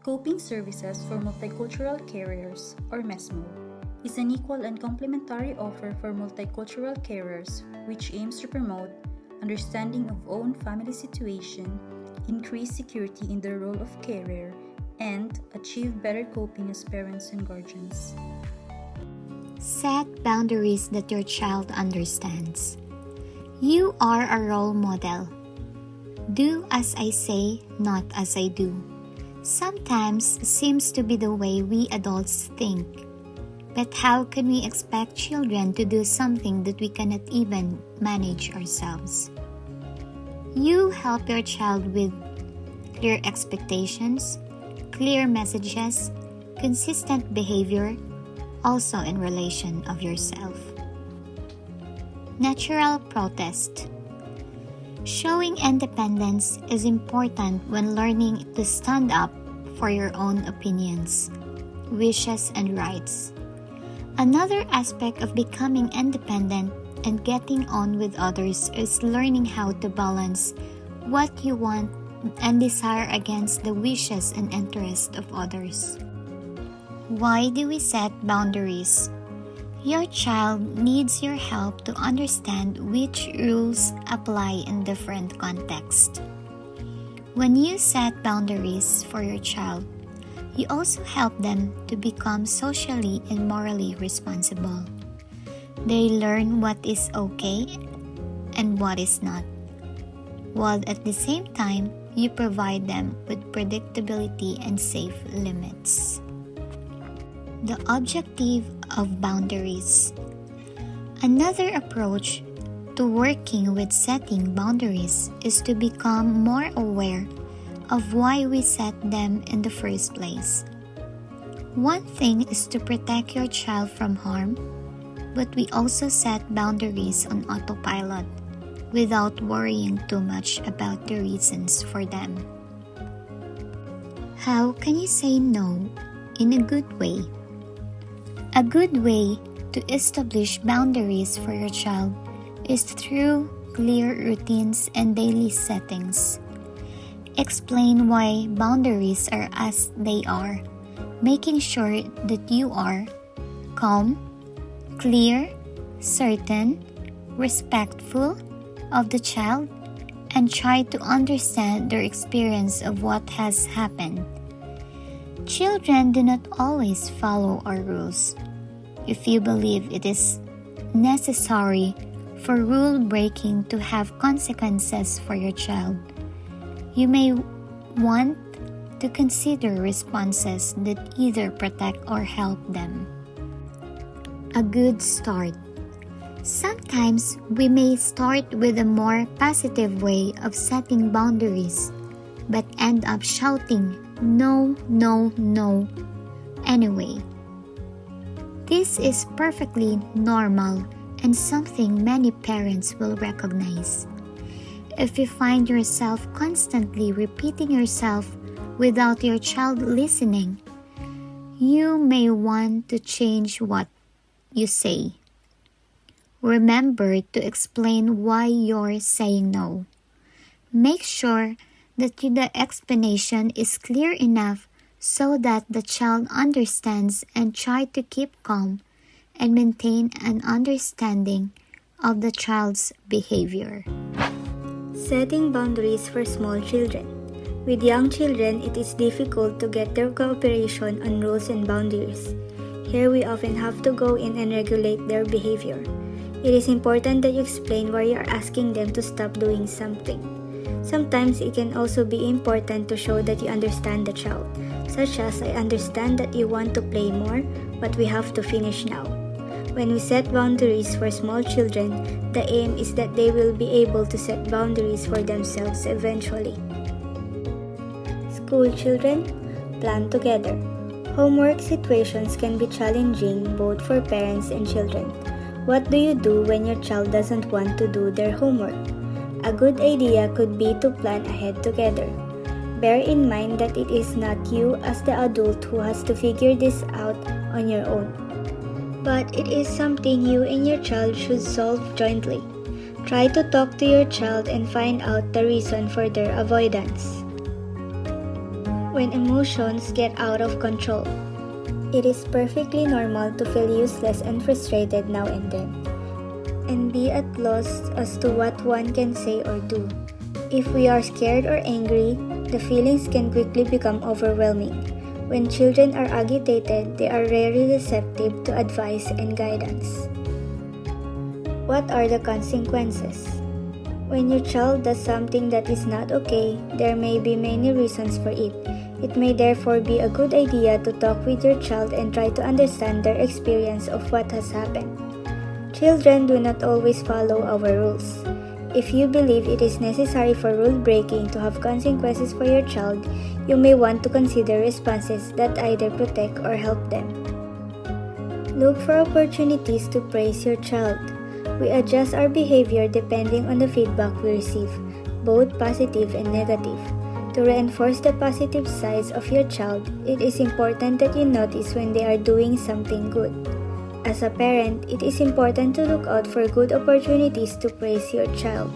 Coping Services for Multicultural Carers, or MesMO, is an equal and complementary offer for multicultural carers which aims to promote understanding of own family situation, increase security in the role of carer, and achieve better coping as parents and guardians. Set boundaries that your child understands. You are a role model. Do as I say, not as I do. Sometimes seems to be the way we adults think. But how can we expect children to do something that we cannot even manage ourselves? You help your child with clear expectations, clear messages, consistent behavior, also in relation of yourself. Natural protest. Showing independence is important when learning to stand up for your own opinions, wishes, and rights. Another aspect of becoming independent and getting on with others is learning how to balance what you want and desire against the wishes and interests of others. Why do we set boundaries? Your child needs your help to understand which rules apply in different contexts. When you set boundaries for your child, you also help them to become socially and morally responsible. They learn what is okay and what is not, while at the same time, you provide them with predictability and safe limits. The objective of boundaries. Another approach to working with setting boundaries is to become more aware of why we set them in the first place. One thing is to protect your child from harm, but we also set boundaries on autopilot without worrying too much about the reasons for them. How can you say no in a good way? A good way to establish boundaries for your child is through clear routines and daily settings. Explain why boundaries are as they are, making sure that you are calm, clear, certain, respectful of the child, and try to understand their experience of what has happened. Children do not always follow our rules. If you believe it is necessary for rule breaking to have consequences for your child, you may want to consider responses that either protect or help them. A good start. Sometimes we may start with a more positive way of setting boundaries, but end up shouting, "No, no, no," anyway. This is perfectly normal and something many parents will recognize. If you find yourself constantly repeating yourself without your child listening, you may want to change what you say. Remember to explain why you're saying no. Make sure that the explanation is clear enough so that the child understands, and try to keep calm and maintain an understanding of the child's behavior. Setting boundaries for small children. With young children, it is difficult to get their cooperation on rules and boundaries. Here we often have to go in and regulate their behavior. It is important that you explain why you are asking them to stop doing something. Sometimes it can also be important to show that you understand the child, such as, "I understand that you want to play more, but we have to finish now." When we set boundaries for small children, the aim is that they will be able to set boundaries for themselves eventually. School children, plan together. Homework situations can be challenging both for parents and children. What do you do when your child doesn't want to do their homework? A good idea could be to plan ahead together. Bear in mind that it is not you as the adult who has to figure this out on your own, but it is something you and your child should solve jointly. Try to talk to your child and find out the reason for their avoidance. when emotions get out of control. It is perfectly normal to feel useless and frustrated now and then, and be at loss as to what one can say or do. If we are scared or angry, the feelings can quickly become overwhelming. When children are agitated, they are rarely receptive to advice and guidance. What are the consequences? When your child does something that is not okay, there may be many reasons for it. It may therefore be a good idea to talk with your child and try to understand their experience of what has happened. Children do not always follow our rules. If you believe it is necessary for rule breaking to have consequences for your child, you may want to consider responses that either protect or help them. Look for opportunities to praise your child. We adjust our behavior depending on the feedback we receive, both positive and negative. To reinforce the positive sides of your child, it is important that you notice when they are doing something good. As a parent, it is important to look out for good opportunities to praise your child.